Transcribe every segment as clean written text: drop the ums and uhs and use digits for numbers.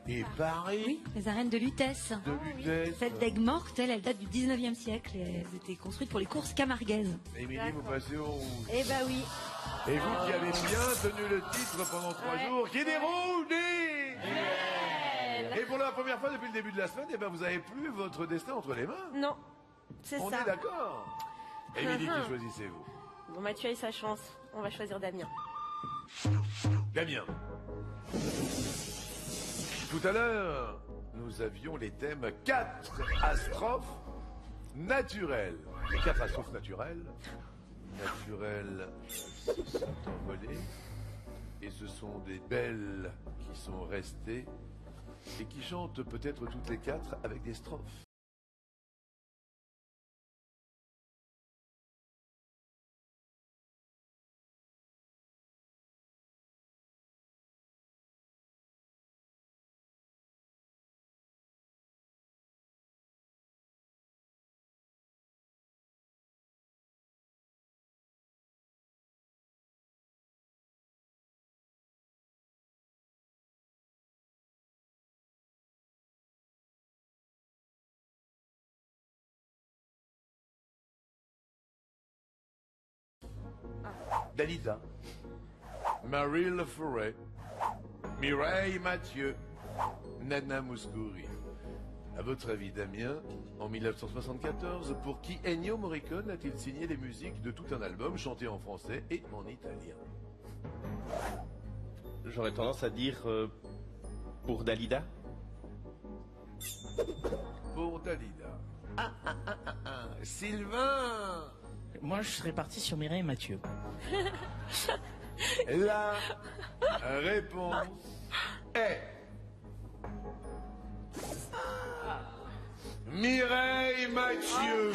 Et Paris. Oui, les arènes de Lutèce. De Lutèce. Cette dague morte, elle date du 19e siècle et elles étaient construites pour les courses camarguaises. Émilie, vous passez au rouge. Eh ben oui. Et vous qui avez bien tenu le titre pendant 3 jours, qui est rouge Et pour la première fois depuis le début de la semaine, eh ben vous avez plus votre destin entre les mains. Non, c'est ça. On est d'accord. Émilie, qui choisissez-vous? Bon, Mathieu a eu sa chance. On va choisir Damien. Damien. Tout à l'heure, nous avions les thèmes 4 astrophes naturelles. Les 4 astrophes naturelles se sont envolées. Et ce sont des belles qui sont restées et qui chantent peut-être toutes les 4 avec des strophes. Dalida, Marie Laforêt, Mireille Mathieu, Nana Mouskouri. À votre avis, Damien, en 1974, pour qui Ennio Morricone a-t-il signé les musiques de tout un album chanté en français et en italien? J'aurais tendance à dire pour Dalida. Pour Dalida. Sylvain! Moi, je serais parti sur Mireille Mathieu. La réponse est... Mireille Mathieu.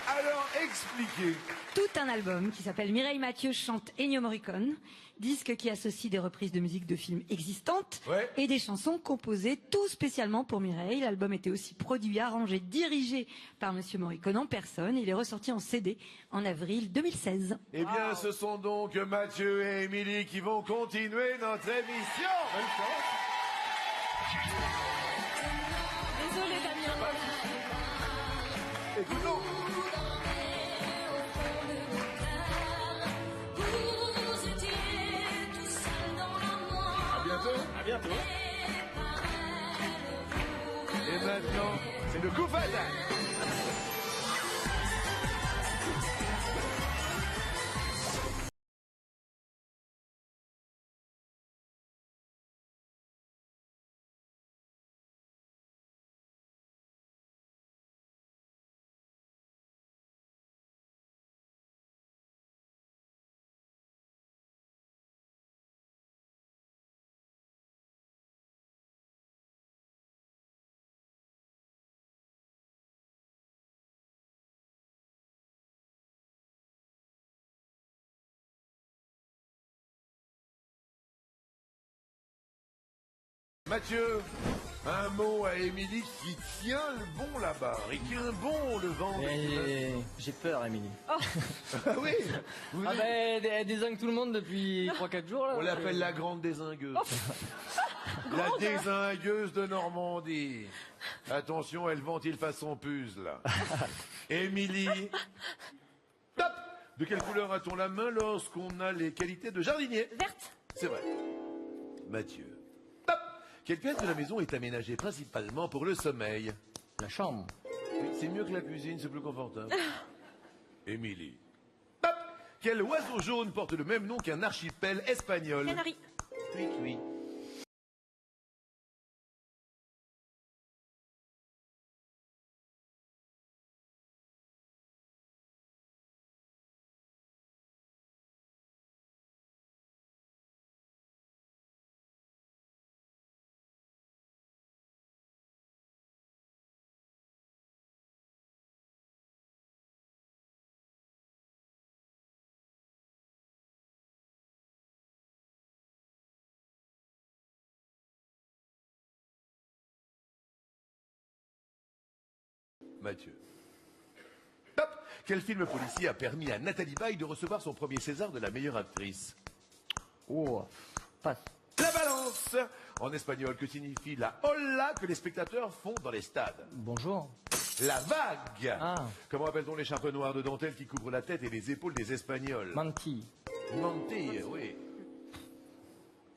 Alors, expliquez. Tout un album qui s'appelle Mireille Mathieu chante Ennio Morricone, disque qui associe des reprises de musique de films existantes et des chansons composées tout spécialement pour Mireille. L'album était aussi produit, arrangé, dirigé par Monsieur Morricone en personne. Il est ressorti en CD en avril 2016. Eh bien, ce sont donc Mathieu et Émilie qui vont continuer notre émission. Désolé, Damien. Écoutons. À bientôt. Et maintenant, c'est le coup fatal. Mathieu, un mot à Émilie qui tient le bon là-bas et qui tient bon le ventre. J'ai peur, Émilie. Ah oui Ah ben, elle désingue tout le monde depuis 3-4 jours là. On l'appelle la grande désingueuse. La désingueuse de Normandie. Attention, elle ventile façon puzzle. Émilie. Top. De quelle couleur a-t-on la main lorsqu'on a les qualités de jardinier? Verte. C'est vrai. Mathieu. Top. Quelle pièce de la maison est aménagée principalement pour le sommeil? La chambre. Oui, c'est mieux que la cuisine, c'est plus confortable. Émilie. Top. Quel oiseau jaune porte le même nom qu'un archipel espagnol? Canari. Oui, oui. Mathieu. Top. Quel film policier a permis à Nathalie Baye de recevoir son premier César de la meilleure actrice? Oh, passe. La balance. En espagnol, que signifie la hola que les spectateurs font dans les stades? Bonjour. La vague. Ah. Comment appelle-t-on l'écharpe noire de dentelle qui couvre la tête et les épaules des Espagnols? Manti. Manti, oui.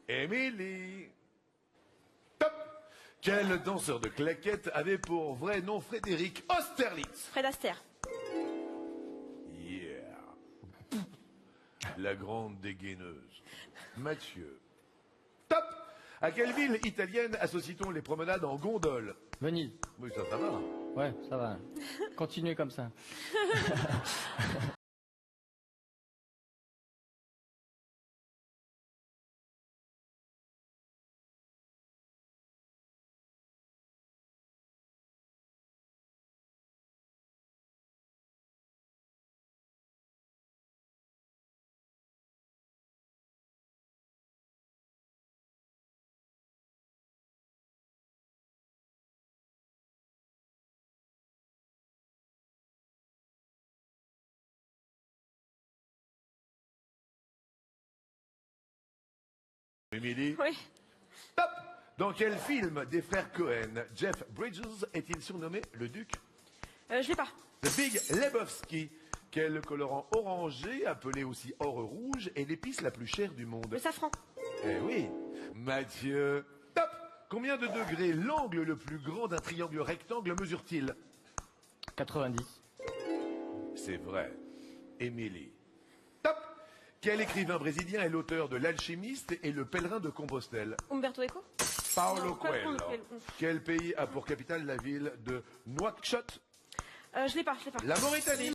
Émilie. Top. Quel danseur de claquettes avait pour vrai nom Frédéric Austerlitz? Fred Astaire. Yeah. La grande dégaineuse. Mathieu. Top. À quelle ville italienne associe-t-on les promenades en gondole? Venise. Oui, ça va. Ouais, ça va. Continuez comme ça. Émilie. Oui. Top. Dans quel film des frères Cohen, Jeff Bridges est-il surnommé le Duc? Je l'ai pas. The Big Lebowski. Quel colorant orangé, appelé aussi or rouge, est l'épice la plus chère du monde? Le safran. Eh oui. Mathieu. Top. Combien de degrés l'angle le plus grand d'un triangle rectangle mesure-t-il? 90. C'est vrai. Émilie. Top. Quel écrivain brésilien est l'auteur de L'Alchimiste et Le Pèlerin de Compostelle? Umberto Eco. Paulo Non, pas Coelho. Paulo Coelho. Quel pays a pour capitale la ville de Nouakchott? Je l'ai pas, je l'ai pas. La Mauritanie.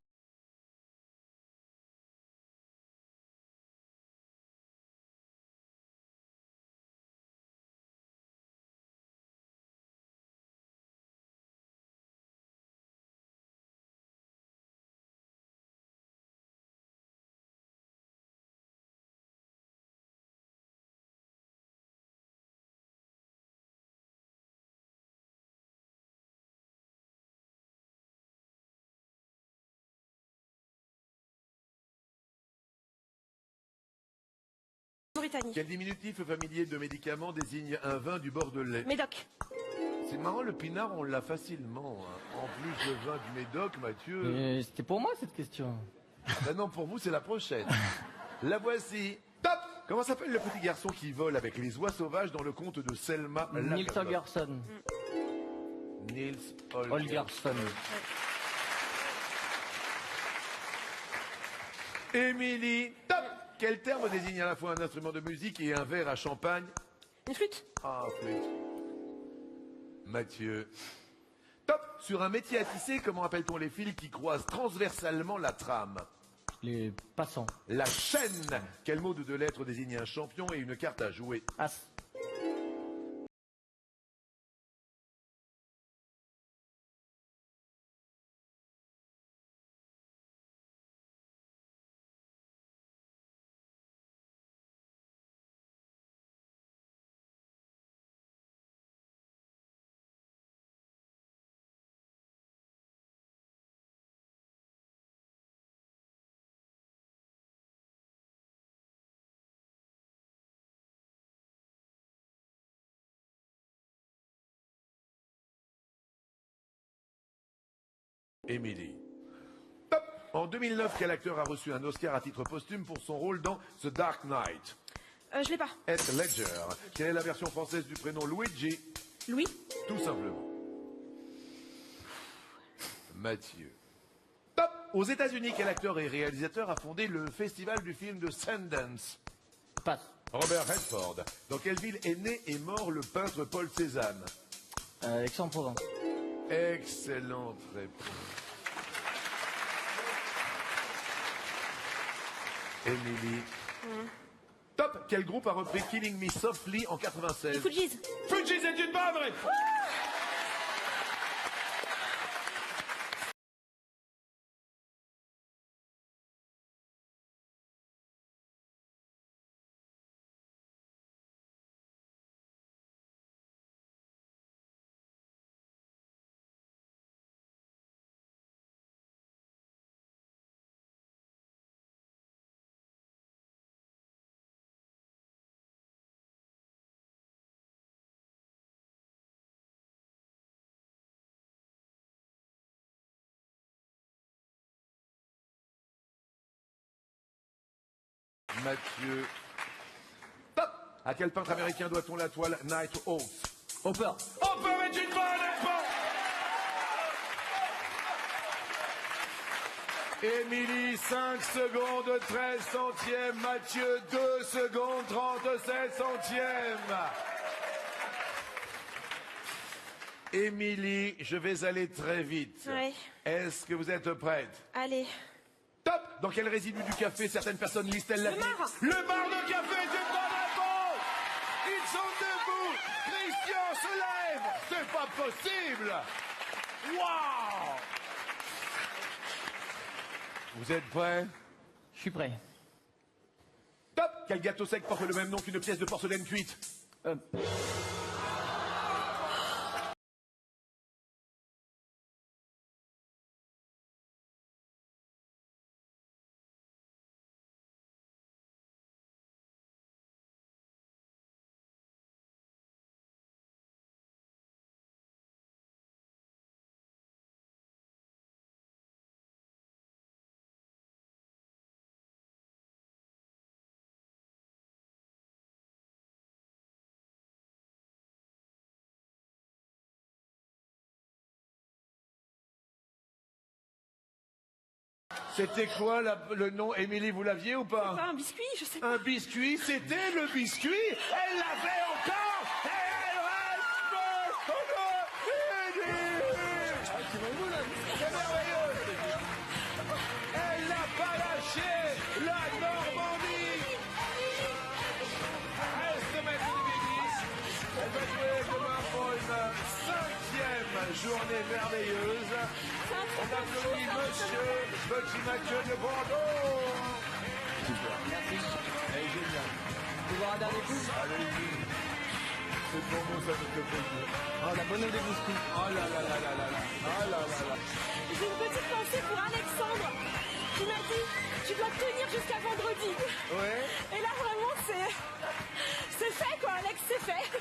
Mauritanie. Quel diminutif familier de médicaments désigne un vin du Bordelais? Médoc. C'est marrant, le pinard, on l'a facilement. Hein. En plus, le vin du Médoc, Mathieu. C'était pour moi cette question. Ben non, pour vous, c'est la prochaine. La voici. Top. Comment s'appelle le petit garçon qui vole avec les oies sauvages dans le conte de Selma Nils Lagerlöf? Holgersson. Nils Holgersson. Émilie. Top. Quel terme désigne à la fois un instrument de musique et un verre à champagne? Une flûte. Ah, flûte. Mathieu. Top. Sur un métier à tisser, comment appelle-t-on les fils qui croisent transversalement la trame? Les passants. La chaîne. Quel mot de deux lettres désigne un champion et une carte à jouer? As. Émilie. Top. En 2009, quel acteur a reçu un Oscar à titre posthume pour son rôle dans The Dark Knight? Je l'ai pas. Heath Ledger. Quelle est la version française du prénom Luigi? Louis. Tout simplement. Mathieu. Top. Aux États-Unis, quel acteur et réalisateur a fondé le festival du film de Sundance? Passe. Robert Redford. Dans quelle ville est né et mort le peintre Paul Cézanne? Aix-en-Provence. Excellente réponse. Émilie. Top. Quel groupe a repris Killing Me Softly en 96? Fujis. Fujis est une bonne réponse. Mathieu. Top. À quel peintre américain doit-on la toile Night Hawks? Hopper. Hopper est une bonne réponse. Émilie, 5 secondes 13 centièmes. Mathieu, 2 secondes 37 centièmes. Émilie, je vais aller très vite. Ouais. Est-ce que vous êtes prête? Allez. Top. Dans quel résidu du café certaines personnes lisent-elles la vie? Le marc. Le marc de café est une bonne réponse. Ils sont debout. Christian se lève. C'est pas possible. Waouh. Vous êtes prêts? Je suis prêt. Top. Quel gâteau sec porte le même nom qu'une pièce de porcelaine cuite? C'était quoi le nom? Émilie, vous l'aviez ou pas? Pas un biscuit, je sais pas. Un biscuit, c'était le biscuit. Elle l'avait encore. Et elle reste encore. C'est merveilleux. Elle n'a pas lâché la Normandie. Reste maître de l'église. Elle va jouer demain pour une 5e journée merveilleuse. On applaudit monsieur Petit Mathieu de Bordeaux. Merci. Elle est géniale. Tu voir un dernier coup? Allez-y. C'est pour nous, ça nous fait plaisir. Oh, la bonne eau des biscuits. Oh là là là là là là. Oh là là là.